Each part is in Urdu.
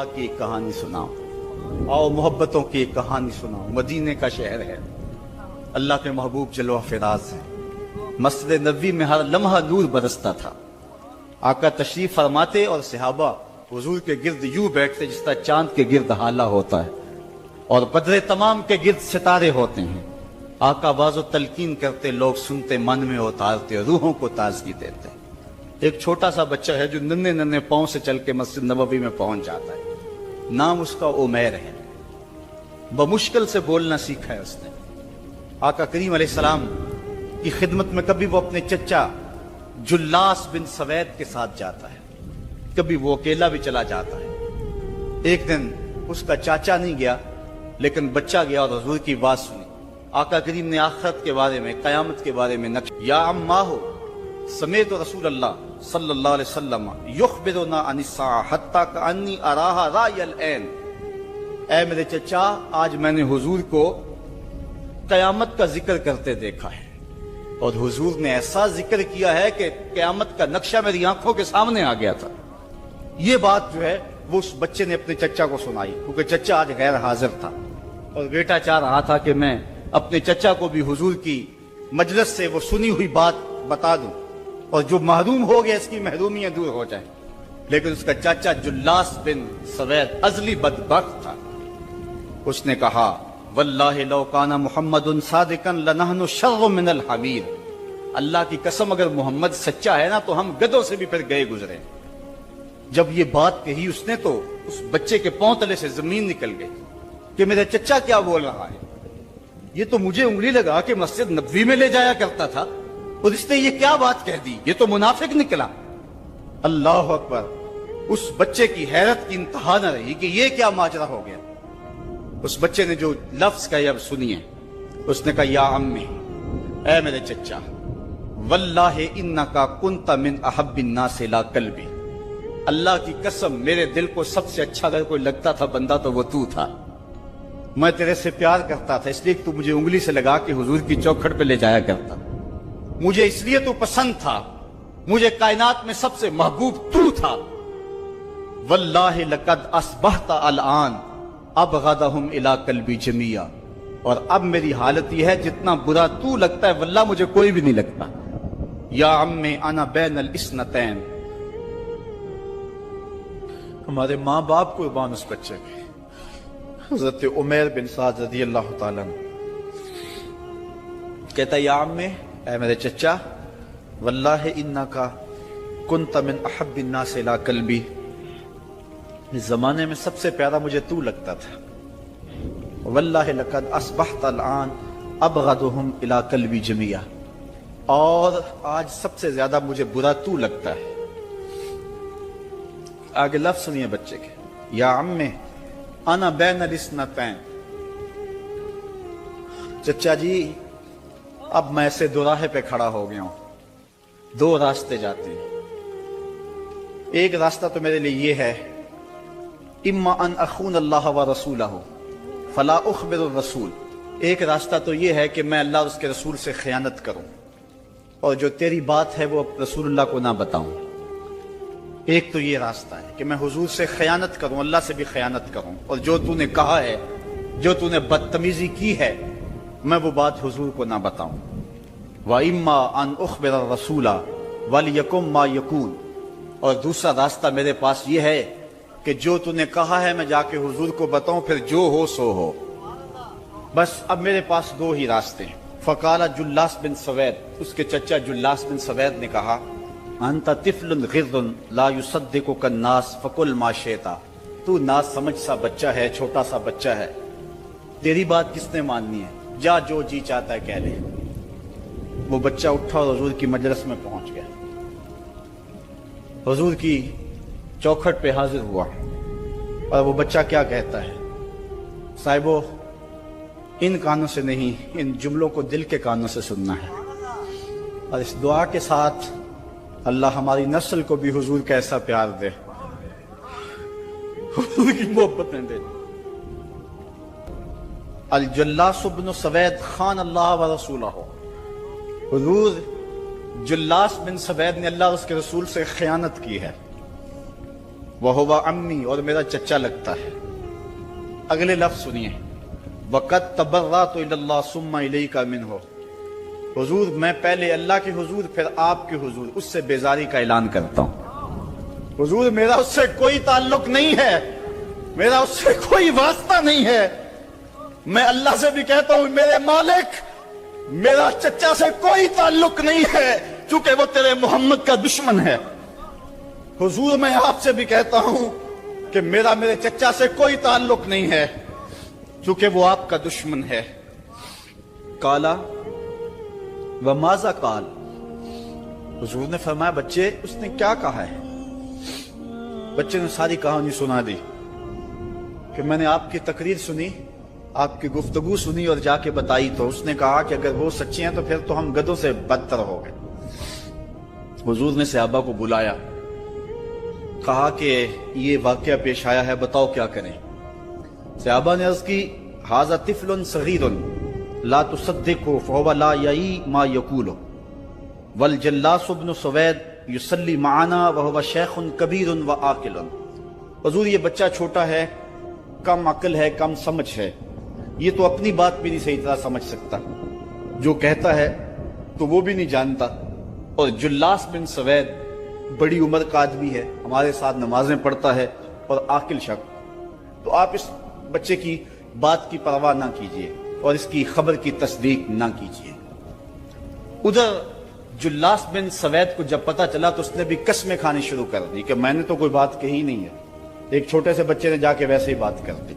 وفا کی کہانی سناؤں، آؤ محبتوں کی کہانی سناؤں۔ مدینے کا شہر ہے، اللہ کے محبوب جلوہ فراز ہے، مسجد نبوی میں ہر لمحہ نور برستا تھا۔ آقا تشریف فرماتے اور صحابہ حضور کے گرد یوں بیٹھتے جس طرح چاند کے گرد ہالہ ہوتا ہے اور بدر تمام کے گرد ستارے ہوتے ہیں۔ آقا باز و تلقین کرتے، لوگ سنتے، من میں اتارتے، روحوں کو تازگی دیتے۔ ایک چھوٹا سا بچہ ہے جو ننھے ننھے پاؤں سے چل کے مسجد نبوی میں پہنچ جاتا ہے، نام اس کا عمیر ہے، بمشکل سے بولنا سیکھا ہے اس نے۔ آقا کریم علیہ السلام کی خدمت میں کبھی وہ اپنے چچا جلاس بن سوید کے ساتھ جاتا ہے، کبھی وہ اکیلا بھی چلا جاتا ہے۔ ایک دن اس کا چاچا نہیں گیا لیکن بچہ گیا اور حضور کی بات سنی۔ آقا کریم نے آخرت کے بارے میں، قیامت کے بارے میں نقش یا عماہو سمیت رسول اللہ صلی اللہ علیہ وسلم یخبرنا عن الساعہ حتی کانی اراہا رای العین، اے میرے چچا آج میں نے حضور کو قیامت کا ذکر کرتے دیکھا ہے، اور حضور نے ایسا ذکر کیا ہے کہ قیامت کا نقشہ میری آنکھوں کے سامنے آ گیا تھا۔ یہ بات جو ہے وہ اس بچے نے اپنے چچا کو سنائی، کیونکہ چچا آج غیر حاضر تھا اور بیٹا چاہ رہا تھا کہ میں اپنے چچا کو بھی حضور کی مجلس سے وہ سنی ہوئی بات بتا دوں اور جو محروم ہو گیا اس کی محرومیاں دور ہو جائیں۔ لیکن اس کا چاچا جلاس بن سوید ازلی بدبخت تھا۔ اس نے کہا واللہ لو کان محمد صادقا لنحن شر من الحمیر، اللہ کی قسم اگر محمد سچا ہے نا تو ہم گدھوں سے بھی پھر گئے گزرے۔ جب یہ بات کہی اس نے تو اس بچے کے پاؤں تلے سے زمین نکل گئی کہ میرا چچا کیا بول رہا ہے، یہ تو مجھے انگلی لگا کہ مسجد نبوی میں لے جایا کرتا تھا اور اس نے یہ کیا بات کہہ دی، یہ تو منافق نکلا۔ اللہ اکبر، اس بچے کی حیرت کی انتہا نہ رہی کہ یہ کیا ماجرا ہو گیا۔ اس بچے نے جو لفظ کہے اب سنیے، اس نے کہا یا عمی، اے میرے چچا، واللہ انکا کنت من احب الناس لا قلبی، اللہ کی قسم میرے دل کو سب سے اچھا اگر کوئی لگتا تھا بندہ تو وہ تو تھا، میں تیرے سے پیار کرتا تھا اس لیے کہ تو مجھے انگلی سے لگا کے حضور کی چوکھٹ پہ لے جایا کرتا، مجھے اس لیے تو پسند تھا، مجھے کائنات میں سب سے محبوب تو تھا۔ واللہ لقد اصبحت الان ابغضهم الی قلبی جمیعا، اور اب میری حالت یہ ہے جتنا برا تو لگتا ہے واللہ مجھے کوئی بھی نہیں لگتا۔ یا عمی انا بین الاثنتین، ہمارے ماں باپ قربان اس بچے کے۔ حضرت عمیر بن سعد رضی اللہ تعالیٰ کہتا ہے یا عمی، اے میرے چچا، واللہ انکا کنت من احب الناس الی قلبی، اس زمانے میں سب سے پیارا مجھے تو لگتا تھا۔ واللہ لقد اصبحت الان ابغضهم الی قلبی جمیعا، اور آج سب سے زیادہ مجھے برا تو لگتا ہے۔ آگے لفظ سنیے بچے کے، یا عمی انا بین الاثنتین، چچا جی اب میں ایسے دو راہے پہ کھڑا ہو گیا ہوں، دو راستے جاتے ہیں۔ ایک راستہ تو میرے لیے یہ ہے، اما ان اخون اللہ و رسولہ فلا اخبر الرسول، ایک راستہ تو یہ ہے کہ میں اللہ اور اس کے رسول سے خیانت کروں اور جو تیری بات ہے وہ رسول اللہ کو نہ بتاؤں۔ ایک تو یہ راستہ ہے کہ میں حضور سے خیانت کروں، اللہ سے بھی خیانت کروں، اور جو تو نے کہا ہے، جو تو نے بدتمیزی کی ہے، میں وہ بات حضور کو نہ بتاؤں۔ وَإِمَّا أَنْ أُخْبِرَ الرَّسُولَ وَلْيَكُنْ مَا يَكُونُ، اور دوسرا راستہ میرے پاس یہ ہے کہ جو تو نے کہا ہے میں جا کے حضور کو بتاؤں، پھر جو ہو سو ہو۔ بس اب میرے پاس دو ہی راستے ہیں۔ فقال جلاس بن سوید، اس کے چچا جلاس بن سوید نے کہا انت طفل غر لا یصدقک الناس فقل ما شئت، تو ناز سمجھ سا بچہ ہے، چھوٹا سا بچہ ہے، تیری بات کس نے ماننی ہے، جا جو جی چاہتا ہے کہہ لے۔ وہ بچہ اٹھا اور حضور کی مجلس میں پہنچ گیا، حضور کی چوکھٹ پہ حاضر ہوا، اور وہ بچہ کیا کہتا ہے، صاحبو ان کانوں سے نہیں، ان جملوں کو دل کے کانوں سے سننا ہے، اور اس دعا کے ساتھ اللہ ہماری نسل کو بھی حضور کا ایسا پیار دے، حضور کی محبت میں دے۔ الجلاس بن سوید خان اللہ و رسولہ، حضور جلاس بن سوید نے اللہ اور اس کے رسول سے خیانت کی ہے۔ وَهُوَ عَمِّي، اور میرا چچا لگتا ہے۔ اگلے لفظ سنیے، وَقَدْ تَبَرَّأْتُ إِلَى اللَّهِ ثُمَّ إِلَيْكَ مِنْهُ، حضور میں پہلے اللہ کے حضور پھر آپ کے حضور اس سے بیزاری کا اعلان کرتا ہوں۔ حضور میرا اس سے کوئی تعلق نہیں ہے، میرا اس سے کوئی واسطہ نہیں ہے۔ میں اللہ سے بھی کہتا ہوں میرے مالک، میرا چچا سے کوئی تعلق نہیں ہے چونکہ وہ تیرے محمد کا دشمن ہے۔ حضور میں آپ سے بھی کہتا ہوں کہ میرا میرے چچا سے کوئی تعلق نہیں ہے چونکہ وہ آپ کا دشمن ہے۔ کالا وماذا قال، حضور نے فرمایا بچے اس نے کیا کہا ہے؟ بچے نے ساری کہانی سنا دی کہ میں نے آپ کی تقریر سنی، آپ کی گفتگو سنی اور جا کے بتائی تو اس نے کہا کہ اگر وہ سچے ہیں تو پھر تو ہم گدھوں سے بدتر ہو گئے۔ حضور نے صحابہ کو بلایا، کہا کہ یہ واقعہ پیش آیا ہے، بتاؤ کیا کریں؟ صحابہ نے عرض کی ھذا طفل صغیر لا تصدقه فهو لا یعی ما یقول والجلاس بن سوید یصلی معنا وهو شیخ کبیر وعاقل، حضور یہ بچہ چھوٹا ہے، کم عقل ہے، کم سمجھ ہے، یہ تو اپنی بات بھی نہیں صحیح طرح سمجھ سکتا، جو کہتا ہے تو وہ بھی نہیں جانتا، اور جلاس بن سوید بڑی عمر کا آدمی ہے، ہمارے ساتھ نمازیں پڑھتا ہے اور عاقل شخص، تو آپ اس بچے کی بات کی پرواہ نہ کیجیے اور اس کی خبر کی تصدیق نہ کیجیے۔ ادھر جلاس بن سوید کو جب پتہ چلا تو اس نے بھی قسمیں کھانی شروع کر دی کہ میں نے تو کوئی بات کہی نہیں ہے، ایک چھوٹے سے بچے نے جا کے ویسے ہی بات کر دی۔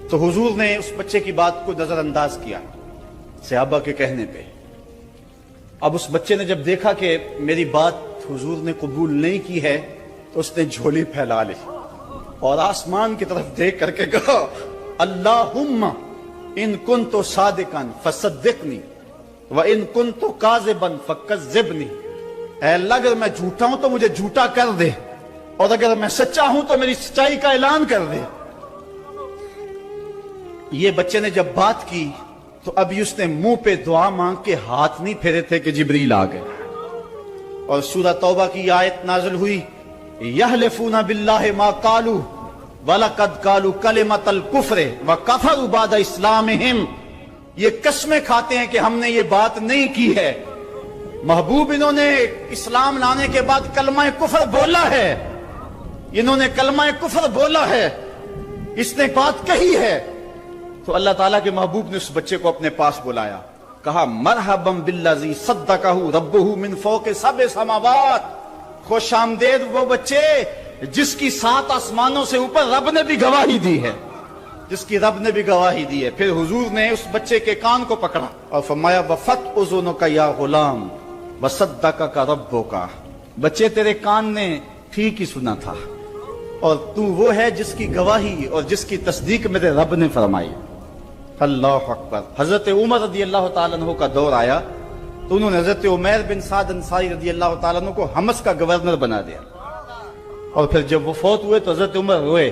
تو حضور نے اس بچے کی بات کو نظر انداز کیا صحابہ کے کہنے پہ۔ اب اس بچے نے جب دیکھا کہ میری بات حضور نے قبول نہیں کی ہے تو اس نے جھولی پھیلا لی اور آسمان کی طرف دیکھ کر کے کہا اللہم ان کنت صادقا فصدقنی وان کنت کاذبا فکذبنی، اے اللہ اگر میں جھوٹا ہوں تو مجھے جھوٹا کر دے، اور اگر میں سچا ہوں تو میری سچائی کا اعلان کر دے۔ یہ بچے نے جب بات کی تو ابھی اس نے منہ پہ دعا مانگ کے ہاتھ نہیں پھیرے تھے کہ جبریل آ گئے، اور سورہ توبہ کی آیت نازل ہوئی یحلفون باللہ ما قالوا وَلَقَدْ قَالُوا كَلِمَةَ الْكُفْرِ وَكَفَرُوا بَعْدَ إِسْلَامِهِمْ، یہ قسمیں کھاتے ہیں کہ ہم نے یہ بات نہیں کی ہے، محبوب انہوں نے اسلام لانے کے بعد کلمہ کفر بولا ہے، انہوں نے کلمہ کفر بولا ہے، اس نے بات کہی ہے۔ تو اللہ تعالیٰ کے محبوب نے اس بچے کو اپنے پاس بلایا، کہا مرحبا بالذی صدقہ ربہ من فوق سبع سماوات، خوش آمدید وہ بچے جس کی 7 آسمانوں سے اوپر رب نے بھی گواہی دی ہے، جس کی رب نے بھی گواہی دی ہے۔ پھر حضور نے اس بچے کے کان کو پکڑا اور فرمایا وفت اذنک یا غلام وصدقک ربک، بچے تیرے کان نے ٹھیک ہی سنا تھا اور تو وہ ہے جس کی گواہی اور جس کی تصدیق میرے رب نے فرمائی۔ اللہ اکبر۔ حضرت عمر رضی اللہ تعالیٰ عنہ کا دور آیا تو انہوں نے حضرت عمیر بن سعد انصاری رضی اللہ تعالیٰ عنہ کو حمص کا گورنر بنا دیا، اور پھر جب وہ فوت ہوئے تو حضرت عمر روئے،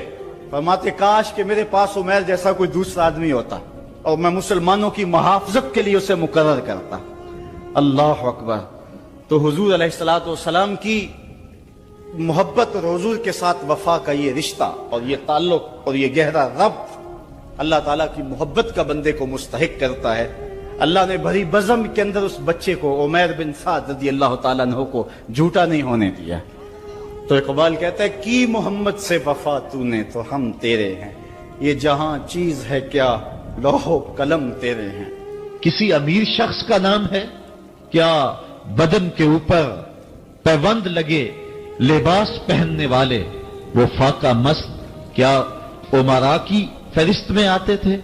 فرماتے کاش کہ میرے پاس عمیر جیسا کوئی دوسرا آدمی ہوتا اور میں مسلمانوں کی محافظت کے لیے اسے مقرر کرتا۔ اللہ اکبر۔ تو حضور علیہ السلام کی محبت اور حضور کے ساتھ وفا کا یہ رشتہ اور یہ تعلق اور یہ گہرا ربط اللہ تعالیٰ کی محبت کا بندے کو مستحق کرتا ہے۔ اللہ نے بھری بزم کے اندر اس بچے کو عمیر بن سعد رضی اللہ تعالیٰ عنہ کو جھوٹا نہیں ہونے دیا۔ تو اقبال کہتا ہے کی محمد سے وفا تو نے تو ہم تیرے ہیں، یہ جہاں چیز ہے کیا لوح و قلم تیرے ہیں۔ کسی امیر شخص کا نام ہے کیا بدن کے اوپر پیوند لگے لباس پہننے والے وہ فاقہ مست کیا امراء کی فہرست میں آتے تھے؟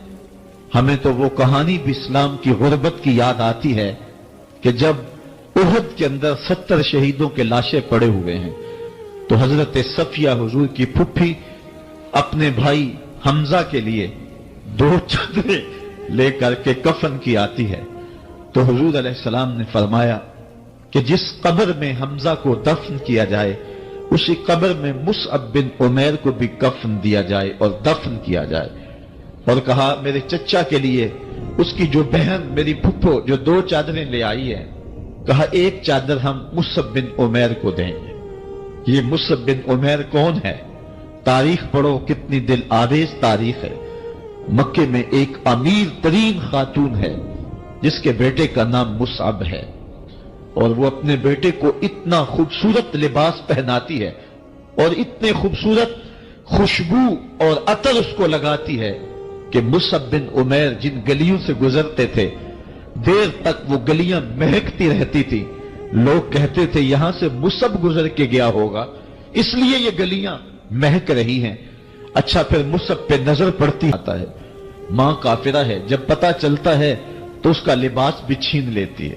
ہمیں تو وہ کہانی بھی اسلام کی غربت کی یاد آتی ہے کہ جب احد کے اندر 70 شہیدوں کے لاشیں پڑے ہوئے ہیں تو حضرت صفیہ حضور کی پھپھی اپنے بھائی حمزہ کے لیے 2 چادریں لے کر کے کفن کی آتی ہے، تو حضور علیہ السلام نے فرمایا کہ جس قبر میں حمزہ کو دفن کیا جائے اسی قبر میں مصعب بن عمیر کو بھی کفن دیا جائے اور دفن کیا جائے، اور کہا میرے چچا کے لیے اس کی جو بہن میری پھپھو جو 2 چادریں لے آئی ہے، کہا 1 چادر ہم مصعب بن عمیر کو دیں گے۔ یہ مصعب بن عمیر کون ہے؟ تاریخ پڑھو، کتنی دل آویز تاریخ ہے۔ مکے میں ایک امیر ترین خاتون ہے جس کے بیٹے کا نام مصعب ہے، اور وہ اپنے بیٹے کو اتنا خوبصورت لباس پہناتی ہے اور اتنے خوبصورت خوشبو اور عطر اس کو لگاتی ہے کہ مصعب بن عمیر جن گلیوں سے گزرتے تھے دیر تک وہ گلیاں مہکتی رہتی تھی۔ لوگ کہتے تھے یہاں سے مصعب گزر کے گیا ہوگا اس لیے یہ گلیاں مہک رہی ہیں۔ اچھا، پھر مصعب پہ نظر پڑتی آتا ہے، ماں کافرہ ہے، جب پتہ چلتا ہے تو اس کا لباس بھی چھین لیتی ہے،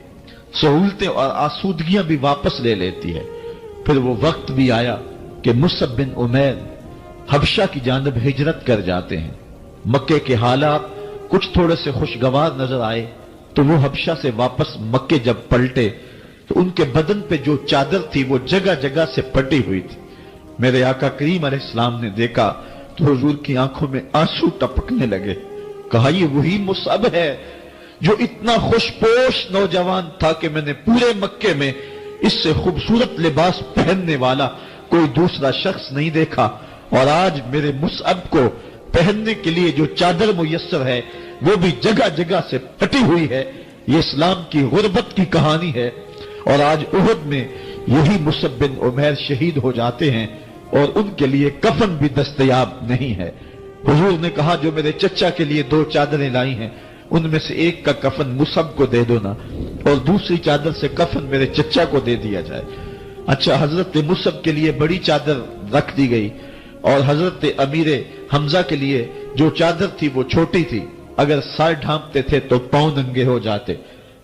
سہولتیں اور آسودگیاں بھی واپس لے لیتی ہے۔ پھر وہ وقت بھی آیا کہ مصعب بن عمیر حبشہ کی جانب ہجرت کر جاتے ہیں۔ مکے کے حالات کچھ تھوڑے سے خوشگوار نظر آئے تو وہ حبشہ سے واپس مکے جب پلٹے تو ان کے بدن پہ جو چادر تھی وہ جگہ جگہ سے پٹی ہوئی تھی۔ میرے آقا کریم علیہ السلام نے دیکھا تو حضور کی آنکھوں میں آنسو ٹپکنے لگے۔ کہا یہ وہی مصعب ہے جو اتنا خوش پوش نوجوان تھا کہ میں نے پورے مکے میں اس سے خوبصورت لباس پہننے والا کوئی دوسرا شخص نہیں دیکھا، اور آج میرے مصعب کو پہننے کے لیے جو چادر میسر ہے وہ بھی جگہ جگہ سے پھٹی ہوئی ہے۔ یہ اسلام کی غربت کی کہانی ہے، اور آج احد میں یہی مصعب بن عمیر شہید ہو جاتے ہیں اور ان کے لیے کفن بھی دستیاب نہیں ہے۔ حضور نے کہا جو میرے چچا کے لیے 2 چادریں لائی ہیں ان میں سے ایک کا کفن مصعب کو دے دو نا، اور دوسری چادر سے کفن میرے چچا کو دے دیا جائے۔ اچھا، حضرت مصعب کے لیے بڑی چادر رکھ دی گئی اور حضرت امیر حمزہ کے لیے جو چادر تھی وہ چھوٹی تھی، اگر سر ڈھانپتے تھے تو پاؤں ننگے ہو جاتے،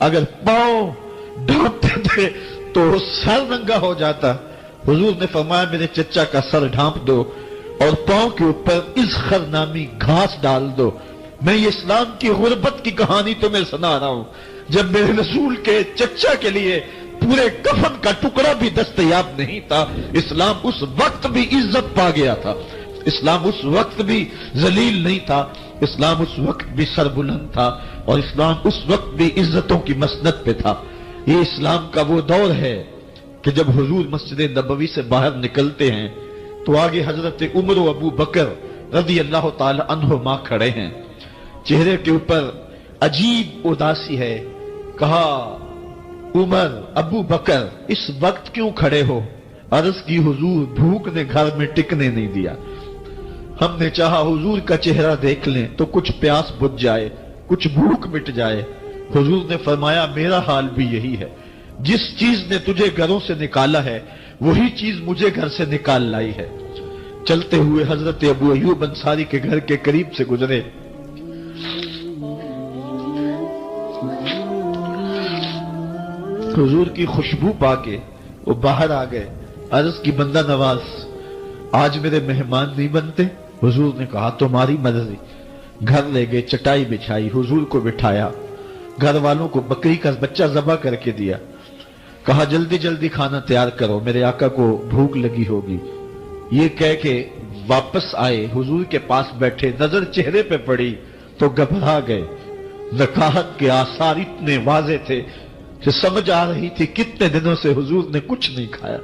اگر پاؤں ڈھانپتے تھے تو سر ننگا ہو جاتا۔ حضور نے فرمایا میرے چچا کا سر ڈھانپ دو اور پاؤں کے اوپر اذخر نامی گھاس ڈال دو۔ میں یہ اسلام کی غربت کی کہانی تمہیں سنا رہا ہوں، جب میرے رسول کے چچا کے لیے پورے کفن کا ٹکڑا بھی دستیاب نہیں تھا، اسلام اس وقت بھی عزت پا گیا تھا، اسلام اس وقت بھی ذلیل نہیں تھا، اسلام اس وقت بھی سربلند تھا، اور اسلام اس وقت بھی عزتوں کی مسند پہ تھا۔ یہ اسلام کا وہ دور ہے کہ جب حضور مسجد نبوی سے باہر نکلتے ہیں تو آگے حضرت عمر و ابو بکر رضی اللہ تعالی عنہما کھڑے ہیں، چہرے کے اوپر عجیب اداسی ہے۔ کہا عمر، ابو بکر اس وقت کیوں کھڑے ہو؟ عرض کی حضور بھوک نے گھر میں ٹکنے نہیں دیا، ہم نے چاہا حضور کا چہرہ دیکھ لیں تو کچھ پیاس بجھ جائے، کچھ بھوک مٹ جائے۔ حضور نے فرمایا میرا حال بھی یہی ہے، جس چیز نے تجھے گھروں سے نکالا ہے وہی چیز مجھے گھر سے نکال لائی ہے۔ چلتے ہوئے حضرت ابو ایوب انصاری کے گھر کے قریب سے گزرے، حضور کی خوشبو پا کے وہ باہر آ گئے۔ عرض کی بندہ نواز آج میرے مہمان نہیں بنتے؟ حضور نے کہا تمہاری مرضی۔ گھر لے گئے، چٹائی بچھائی، حضور کو بٹھایا، گھر والوں کو بکری کا بچہ ذبح کر کے دیا، کہا جلدی جلدی کھانا تیار کرو، میرے آقا کو بھوک لگی ہوگی۔ یہ کہہ کے واپس آئے، حضور کے پاس بیٹھے، نظر چہرے پہ پڑی تو گھبرا گئے۔ نکاحت کے آثار اتنے واضح تھے کہ سمجھ آ رہی تھی کتنے دنوں سے حضور نے کچھ نہیں کھایا۔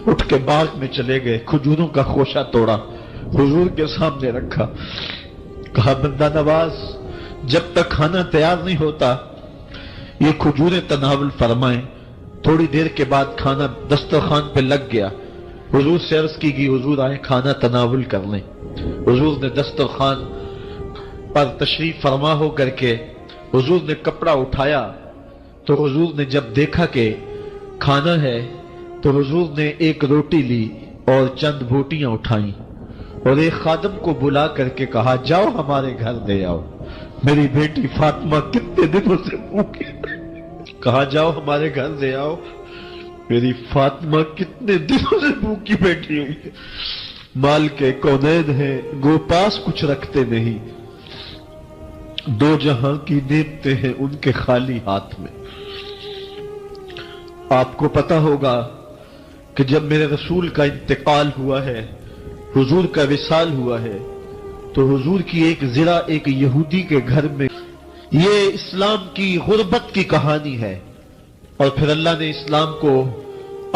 اٹھ کے باغ میں چلے گئے، کھجوروں کا خوشہ توڑا، حضور کے سامنے رکھا، کہا بندہ نواز جب تک کھانا تیار نہیں ہوتا یہ کھجوریں تناول فرمائیں۔ تھوڑی دیر کے بعد کھانا دسترخوان پہ لگ گیا، حضور سے عرض کی گئی حضور آئے کھانا تناول کر لیں۔ حضور نے دسترخوان پر تشریف فرما ہو کر کے حضور نے کپڑا اٹھایا تو حضور نے جب دیکھا کہ کھانا ہے تو حضور نے ایک روٹی لی اور چند بوٹیاں اٹھائیں اور ایک خادم کو بلا کر کے کہا جاؤ ہمارے گھر دے آؤ، میری بیٹی فاطمہ کتنے دنوں سے بھوکی ہے۔ کہا جاؤ ہمارے گھر دے آؤ، میری فاطمہ کتنے دنوں سے بھوکی بیٹھی ہوئی ہے۔ مال کے کونین ہیں، گو پاس کچھ رکھتے نہیں، دو جہاں کی نعمتیں ہیں ان کے خالی ہاتھ میں۔ آپ کو پتا ہوگا کہ جب میرے رسول کا انتقال ہوا ہے، حضور کا وصال ہوا ہے، تو حضور کی ایک ذرا ایک یہودی کے گھر میں، یہ اسلام کی غربت کی کہانی ہے، اور پھر اللہ نے اسلام کو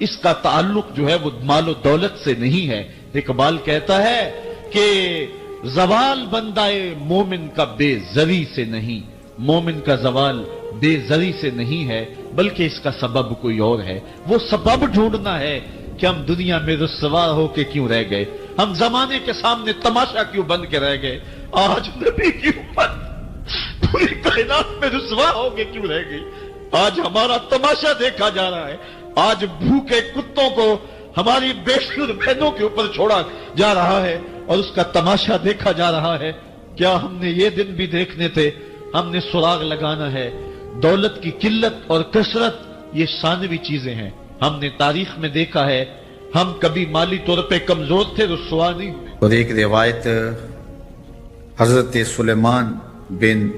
اس کا تعلق جو ہے وہ مال و دولت سے نہیں ہے۔ اقبال کہتا ہے کہ زوال بندائے مومن کا بے زری سے نہیں، مومن کا زوال بے زری سے نہیں ہے بلکہ اس کا سبب کوئی اور ہے۔ وہ سبب ڈھونڈنا ہے کہ ہم دنیا میں رسوا ہو کے کیوں رہ گئے، ہم زمانے کے سامنے تماشا کیوں بن کے رہ گئے، آج نبی کی امت پوری کائنات میں رسوا ہو کے کیوں رہ گئی، آج ہمارا تماشا دیکھا جا رہا ہے، آج بھوکے کتوں کو ہماری بے شمار بہنوں کے اوپر چھوڑا جا رہا ہے اور اس کا تماشا دیکھا جا رہا ہے۔ کیا ہم نے یہ دن بھی دیکھنے تھے؟ ہم نے سراغ لگانا ہے۔ دولت کی قلت اور کثرت یہ ثانوی چیزیں ہیں۔ ہم نے تاریخ میں دیکھا ہے ہم کبھی مالی طور پہ کمزور تھے، رسوا نہیں ہوئے۔ اور ایک روایت حضرت سلیمان بن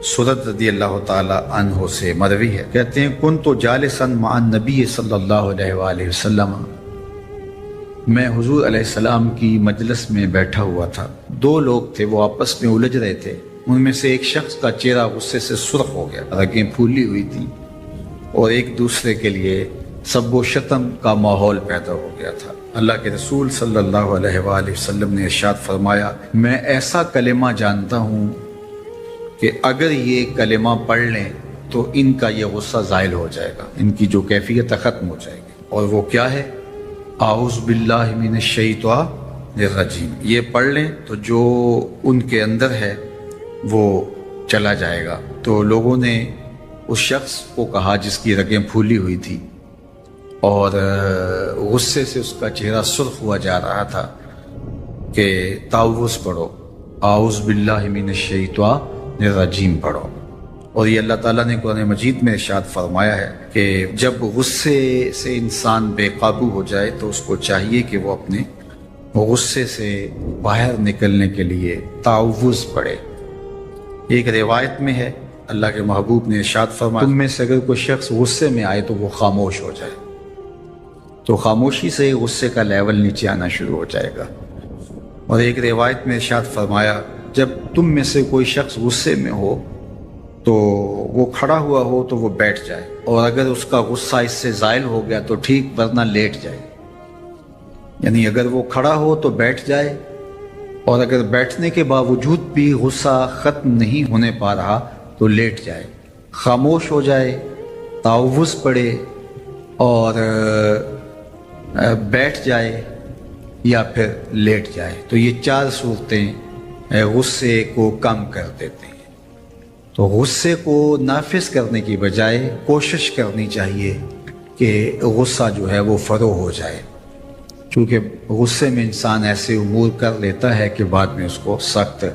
سرد رضی اللہ تعالی عنہ سے مروی ہے، کہتے ہیں کنت جالسا مع النبی صلی اللہ علیہ وآلہ وسلم، میں حضور علیہ السلام کی مجلس میں بیٹھا ہوا تھا، دو لوگ تھے وہ آپس میں الجھ رہے تھے، ان میں سے ایک شخص کا چہرہ غصے سے سرخ ہو گیا، رگیں پھولی ہوئی تھی اور ایک دوسرے کے لیے سب و شتم کا ماحول پیدا ہو گیا تھا۔ اللہ کے رسول صلی اللہ علیہ وآلہ وسلم نے ارشاد فرمایا میں ایسا کلمہ جانتا ہوں کہ اگر یہ کلمہ پڑھ لیں تو ان کا یہ غصہ زائل ہو جائے گا، ان کی جو کیفیت ہے ختم ہو جائے گی، اور وہ کیا ہے؟ اعوذ باللہ من الشیطان الرجیم۔ یہ پڑھ لیں تو جو ان کے اندر ہے وہ چلا جائے گا۔ تو لوگوں نے اس شخص کو کہا جس کی رگیں پھولی ہوئی تھی اور غصے سے اس کا چہرہ سرخ ہوا جا رہا تھا کہ تعوذ پڑھو، اعوذ باللہ من الشیطان الرجیم پڑھو۔ اور یہ اللہ تعالیٰ نے قرآن مجید میں ارشاد فرمایا ہے کہ جب غصے سے انسان بے قابو ہو جائے تو اس کو چاہیے کہ وہ اپنے غصے سے باہر نکلنے کے لیے تعوذ پڑھے۔ ایک روایت میں ہے اللہ کے محبوب نے ارشاد فرمایا تم میں سے اگر کوئی شخص غصے میں آئے تو وہ خاموش ہو جائے، تو خاموشی سے غصے کا لیول نیچے آنا شروع ہو جائے گا۔ اور ایک روایت میں ارشاد فرمایا جب تم میں سے کوئی شخص غصے میں ہو تو وہ کھڑا ہوا ہو تو وہ بیٹھ جائے، اور اگر اس کا غصہ اس سے زائل ہو گیا تو ٹھیک، ورنہ لیٹ جائے۔ یعنی اگر وہ کھڑا ہو تو بیٹھ جائے، اور اگر بیٹھنے کے باوجود بھی غصہ ختم نہیں ہونے پا رہا تو لیٹ جائے، خاموش ہو جائے، تعوذ پڑھے اور بیٹھ جائے یا پھر لیٹ جائے۔ تو یہ چار صورتیں غصے کو کم کر دیتے ہیں۔ تو غصے کو نافذ کرنے کی بجائے کوشش کرنی چاہیے کہ غصہ جو ہے وہ فروغ ہو جائے، کیونکہ غصے میں انسان ایسے امور کر لیتا ہے کہ بعد میں اس کو سخت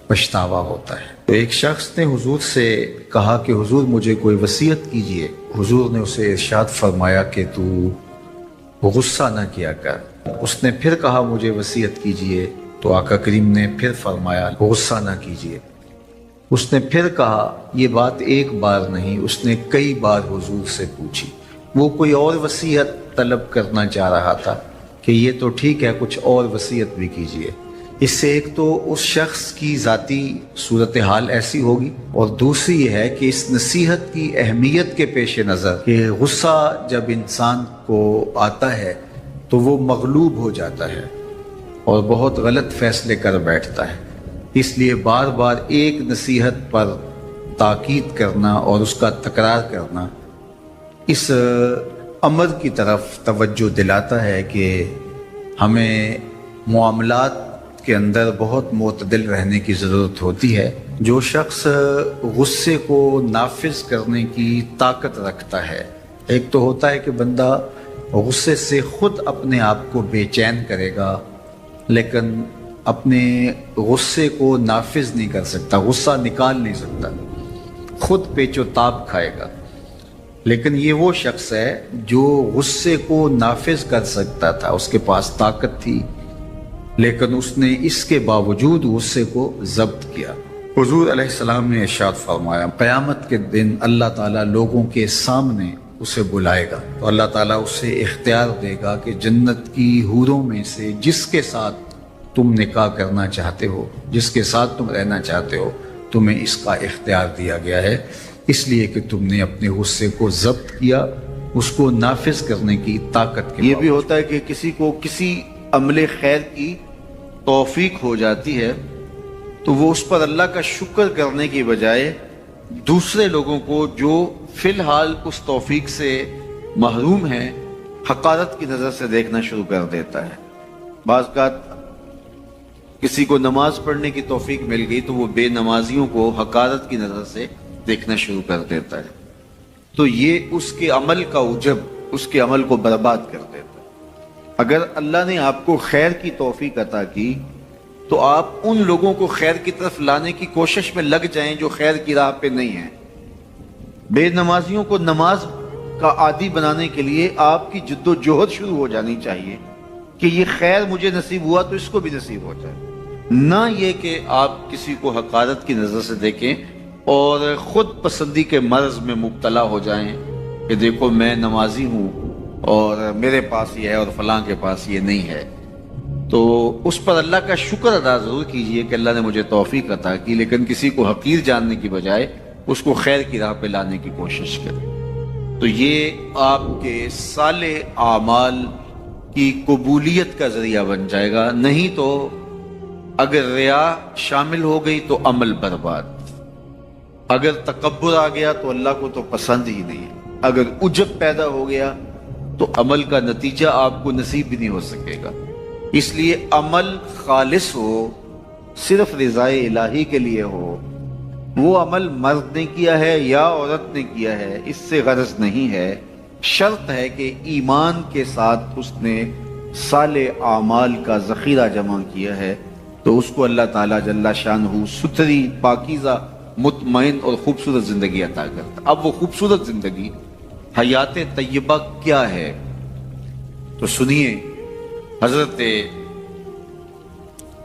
پچھتاوا ہوتا ہے۔ تو ایک شخص نے حضور سے کہا کہ حضور مجھے کوئی وصیت کیجئے۔ حضور نے اسے ارشاد فرمایا کہ تو غصہ نہ کیا کر۔ اس نے پھر کہا مجھے وصیت کیجئے، تو آقا کریم نے پھر فرمایا غصہ نہ کیجئے۔ اس نے پھر کہا یہ بات ایک بار نہیں، اس نے کئی بار حضور سے پوچھی۔ وہ کوئی اور وصیت طلب کرنا چاہ رہا تھا کہ یہ تو ٹھیک ہے کچھ اور وصیت بھی کیجئے۔ اس سے ایک تو اس شخص کی ذاتی صورتحال ایسی ہوگی، اور دوسری یہ ہے کہ اس نصیحت کی اہمیت کے پیش نظر کہ غصہ جب انسان کو آتا ہے تو وہ مغلوب ہو جاتا ہے اور بہت غلط فیصلے کر بیٹھتا ہے، اس لیے بار بار ایک نصیحت پر تاکید کرنا اور اس کا تکرار کرنا اس امر کی طرف توجہ دلاتا ہے کہ ہمیں معاملات کے اندر بہت معتدل رہنے کی ضرورت ہوتی ہے۔ جو شخص غصے کو نافذ کرنے کی طاقت رکھتا ہے، ایک تو ہوتا ہے کہ بندہ غصے سے خود اپنے آپ کو بے چین کرے گا، لیکن اپنے غصے کو نافذ نہیں کر سکتا، غصہ نکال نہیں سکتا، خود پیچ و تاب کھائے گا۔ لیکن یہ وہ شخص ہے جو غصے کو نافذ کر سکتا تھا، اس کے پاس طاقت تھی، لیکن اس نے اس کے باوجود غصے کو ضبط کیا۔ حضور علیہ السلام نے ارشاد فرمایا قیامت کے دن اللہ تعالیٰ لوگوں کے سامنے اسے بلائے گا، تو اللہ تعالیٰ اسے اختیار دے گا کہ جنت کی حوروں میں سے جس کے ساتھ تم نکاح کرنا چاہتے ہو، جس کے ساتھ تم رہنا چاہتے ہو، تمہیں اس کا اختیار دیا گیا ہے، اس لیے کہ تم نے اپنے غصے کو ضبط کیا اس کو نافذ کرنے کی طاقت کے یہ بھی ہوتا ہے کہ کسی کو کسی عمل خیر کی توفیق ہو جاتی ہے تو وہ اس پر اللہ کا شکر کرنے کی بجائے دوسرے لوگوں کو جو فی الحال اس توفیق سے محروم ہیں حقارت کی نظر سے دیکھنا شروع کر دیتا ہے۔ بعض اوقات کسی کو نماز پڑھنے کی توفیق مل گئی تو وہ بے نمازیوں کو حقارت کی نظر سے دیکھنا شروع کر دیتا ہے، تو یہ اس کے عمل کا عجب اس کے عمل کو برباد کر دیتا ہے۔ اگر اللہ نے آپ کو خیر کی توفیق عطا کی تو آپ ان لوگوں کو خیر کی طرف لانے کی کوشش میں لگ جائیں جو خیر کی راہ پہ نہیں ہیں۔ بے نمازیوں کو نماز کا عادی بنانے کے لیے آپ کی جد و جہد شروع ہو جانی چاہیے کہ یہ خیر مجھے نصیب ہوا تو اس کو بھی نصیب ہو جائے، نہ یہ کہ آپ کسی کو حقارت کی نظر سے دیکھیں اور خود پسندی کے مرض میں مبتلا ہو جائیں کہ دیکھو میں نمازی ہوں اور میرے پاس یہ ہے اور فلاں کے پاس یہ نہیں ہے۔ تو اس پر اللہ کا شکر ادا ضرور کیجئے کہ اللہ نے مجھے توفیق عطا کی، لیکن کسی کو حقیر جاننے کی بجائے اس کو خیر کی راہ پہ لانے کی کوشش کریں، تو یہ آپ کے صالح اعمال کی قبولیت کا ذریعہ بن جائے گا۔ نہیں تو اگر ریا شامل ہو گئی تو عمل برباد، اگر تکبر آ گیا تو اللہ کو تو پسند ہی نہیں ہے، اگر عجب پیدا ہو گیا تو عمل کا نتیجہ آپ کو نصیب بھی نہیں ہو سکے گا۔ اس لیے عمل خالص ہو، صرف رضائے الہی کے لیے ہو، وہ عمل مرد نے کیا ہے یا عورت نے کیا ہے اس سے غرض نہیں ہے، شرط ہے کہ ایمان کے ساتھ اس نے صالح اعمال کا ذخیرہ جمع کیا ہے تو اس کو اللہ تعالیٰ جل شانہ ستھری، پاکیزہ، مطمئن اور خوبصورت زندگی عطا کرتا۔ اب وہ خوبصورت زندگی حیات طیبہ کیا ہے تو سنیے، حضرت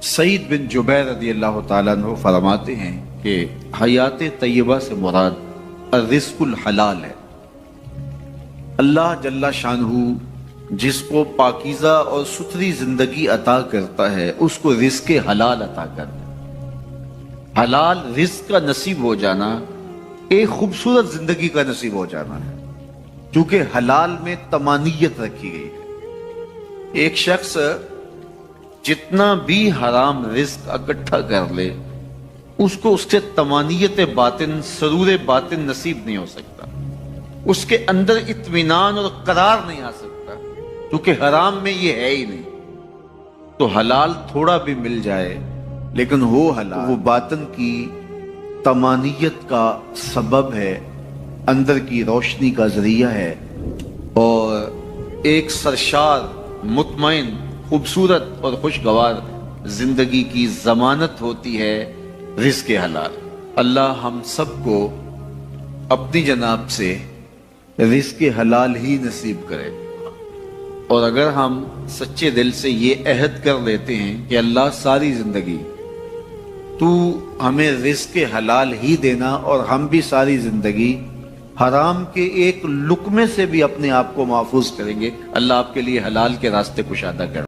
سعید بن جبیر رضی اللہ تعالیٰ عنہ فرماتے ہیں کہ حیات طیبہ سے مراد الرزق الحلال ہے۔ اللہ جل شانہ جس کو پاکیزہ اور ستھری زندگی عطا کرتا ہے اس کو رزق حلال عطا کرتا ہے۔ حلال رزق کا نصیب ہو جانا ایک خوبصورت زندگی کا نصیب ہو جانا ہے، چونکہ حلال میں طمانیت رکھی گئی ہے۔ ایک شخص جتنا بھی حرام رزق اکٹھا کر لے اس کو اس سے طمانیت باطن، سرور باطن نصیب نہیں ہو سکتا، اس کے اندر اطمینان اور قرار نہیں آ سکتا، کیونکہ حرام میں یہ ہے ہی نہیں۔ تو حلال تھوڑا بھی مل جائے لیکن ہو حلال، وہ باطن کی طمانیت کا سبب ہے، اندر کی روشنی کا ذریعہ ہے، اور ایک سرشار، مطمئن، خوبصورت اور خوشگوار زندگی کی ضمانت ہوتی ہے رزق حلال۔ اللہ ہم سب کو اپنی جناب سے رزق حلال ہی نصیب کرے، اور اگر ہم سچے دل سے یہ عہد کر لیتے ہیں کہ اللہ ساری زندگی تو ہمیں رزق حلال ہی دینا اور ہم بھی ساری زندگی حرام کے ایک لقمے سے بھی اپنے آپ کو محفوظ کریں گے، اللہ آپ کے لیے حلال کے راستے کشادہ کر